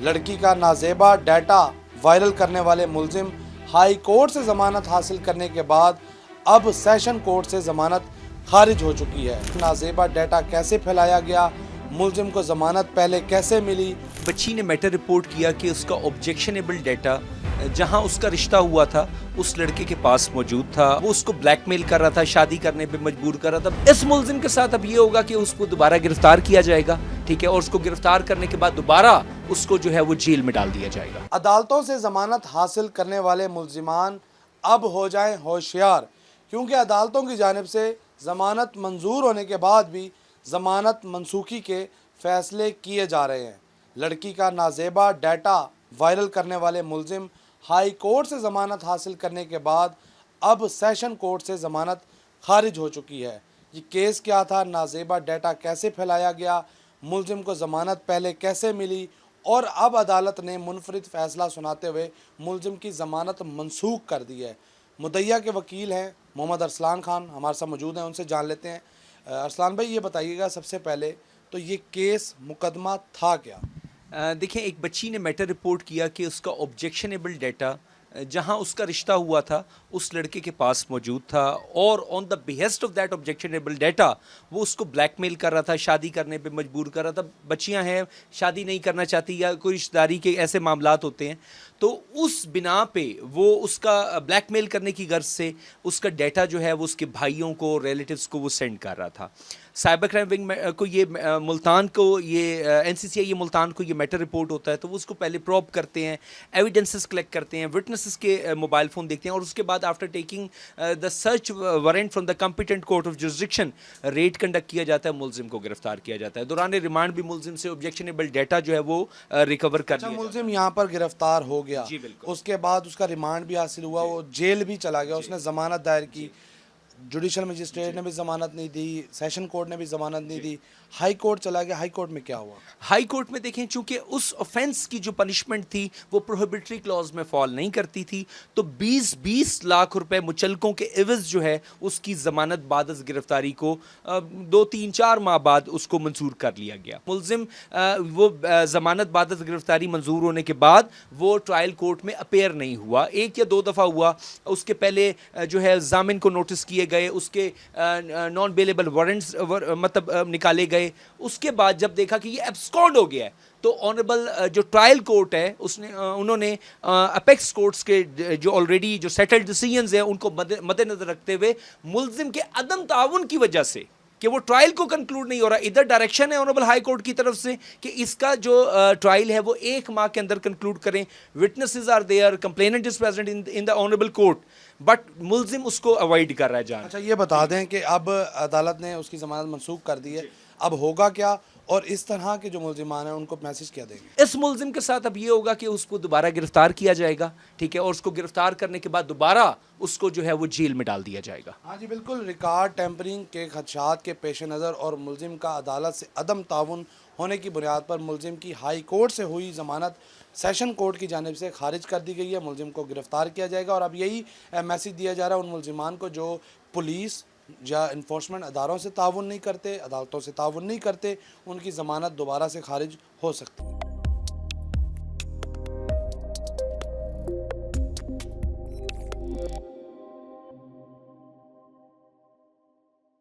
लड़की का नाजेबा data viral करने वाले मुलजिम हाई कोर्ट से जमानत हासिल करने के बाद अब सेशन कोर्ट से जमानत खारिज हो चुकी है। नाजेबा डाटा कैसे फैलाया गया, मुलजिम को जमानत पहले कैसे मिली। बच्ची ने मैटर रिपोर्ट किया कि उसका ऑब्जेक्शनेबल डाटा जहां उसका रिश्ता हुआ था उस लड़के के पास मौजूद था। वो उसको ब्लैकमेल कर रहा था, शादी करने पे मजबूर कर रहा था। इस मुलजिम के साथ अब ये होगा कि उसको दोबारा गिरफ्तार किया जाएगा, ठीक है, और उसको गिरफ्तार करने के बाद दोबारा उसको जो है वो जेल में डाल दिया जाएगा। अदालतों से जमानत हासिल करने वाले मुलजिमान अब हो जाएं होशियार, क्योंकि अदालतों की जानिब से जमानत मंजूर होने के बाद भी जमानत मनसूखी के फैसले किए जा रहे हैं। लड़की का नाजेबा डाटा वायरल करने वाले मुलजिम हाई कोर्ट से ज़मानत हासिल करने के बाद अब सेशन कोर्ट से ज़मानत खारिज हो चुकी है। ये केस क्या था, नाजेबा डाटा कैसे फैलाया गया, मुलजिम को ज़मानत पहले कैसे मिली, और अब अदालत ने मुनफरिद फ़ैसला सुनाते हुए मुलजिम की ज़मानत मनसूख कर दी है। मुद्दइया के वकील हैं मोहम्मद अरसलान खान, हमारे साथ मौजूद हैं, उनसे जान लेते हैं। अरसलान भाई, ये बताइएगा सबसे पहले तो ये केस मुकदमा था क्या? देखिए, एक बच्ची ने मैटर रिपोर्ट किया कि उसका ऑब्जेक्शनेबल डाटा जहां उसका रिश्ता हुआ था उस लड़के के पास मौजूद था, और on the behest of that objectionable data वो उसको ब्लैकमेल कर रहा था, शादी करने पे मजबूर कर रहा था। बच्चियां हैं, शादी नहीं करना चाहती या कोई रिश्तेदारी के ऐसे मामलात होते हैं, तो उस बिना पे वो उसका ब्लैकमेल करने की गर्ज से उसका डाटा जो है वो उसके भाइयों को, रिलेटिव्स को वो सेंड कर रहा था। साइबर क्राइम विंग को ये मुल्तान को ये एनसीसीआई ये मुल्तान को ये मैटर रिपोर्ट होता है, तो वो उसको पहले प्रॉब करते हैं, एविडेंसेस कलेक्ट करते हैं, विटनेसेस के मोबाइल फ़ोन देखते हैं, और उसके बाद after taking the search warrant from the competent court of jurisdiction red conduct किया जाता है, मुलजिम को गिरफ्तार किया जाता है। दौरान रिमांड भी मुलजिम से ऑब्जेक्शनेबल डाटा जो है वो रिकवर कर लिया। मुलजिम यहाँ पर गिरफ्तार हो गया, जी बिल्कुल। उसके बाद उसका रिमांड भी हासिल हुआ, वो जेल भी चला गया, उसने ज़मानत दायर की, जुडिशल मजिस्ट्रेट ने भी ज़मानत नहीं दी, सेशन कोर्ट ने भी ज़मानत नहीं दी, हाई कोर्ट चला गया। हाई कोर्ट में क्या हुआ? हाई कोर्ट में देखें, चूंकि उस ऑफेंस की जो पनिशमेंट थी वो प्रोहिबिटरी क्लॉज में फॉल नहीं करती थी, तो 20-20 लाख रुपए मुचलकों के एवज जो है उसकी ज़मानत बाद अज़ गिरफ्तारी को 2-3-4 माह बाद उसको मंजूर कर लिया गया। मुलजिम वो ज़मानत बाद अज़ गिरफ्तारी मंजूर होने के बाद वो ट्रायल कोर्ट में अपेयर नहीं हुआ, 1 या 2 दफ़ा हुआ। उसके पहले जो है जामिन को नोटिस किए गए, उसके नॉन बेलेबल वारंट्स मतलब निकाले गए। उसके बाद जब देखा कि ये एब्सकॉन्ड हो गया है, तो ऑनरेबल जो ट्रायल कोर्ट है उन्होंने अपेक्स कोर्ट्स के जो ऑलरेडी जो सेटल्ड डिसीजंस हैं उनको मद्देनजर रखते हुए मुलजिम के अदम ताउन की वजह से कि वो ट्रायल को कंक्लूड नहीं हो रहा, इधर डायरेक्शन है ऑनरेबल हाई कोर्ट की तरफ से कि इसका जो ट्रायल है वो 1 माह के अंदर कंक्लूड करें, witnesses are there, complainant is present in the honourable court, but मुलजिम उसको अवॉइड कर रहा है जान। अच्छा, ये बता दें कि अब अदालत ने उसकी ज़मानत मनसूख कर दी है, अब होगा क्या, और इस तरह के जो मुलजिमान हैं उनको मैसेज क्या देंगे? इस मुलजिम के साथ अब ये होगा कि उसको दोबारा गिरफ्तार किया जाएगा, ठीक है, और उसको गिरफ्तार करने के बाद दोबारा उसको जो है वो जेल में डाल दिया जाएगा। हाँ जी बिल्कुल, रिकॉर्ड टेम्परिंग के खदशात के पेश नज़र और मुलजिम का अदालत से अदम ताउन होने की बुनियाद पर मुलजिम की हाई कोर्ट से हुई ज़मानत सेशन कोर्ट की जानिब से खारिज कर दी गई है। मुलजिम को गिरफ्तार किया जाएगा, और अब यही मैसेज दिया जा रहा है उन मुलजिमान को जो पुलिस या इन्फोर्समेंट अदारों से ताउन नहीं करते, अदालतों से ताउन नहीं करते, उनकी ज़मानत दोबारा से खारिज हो सकती है।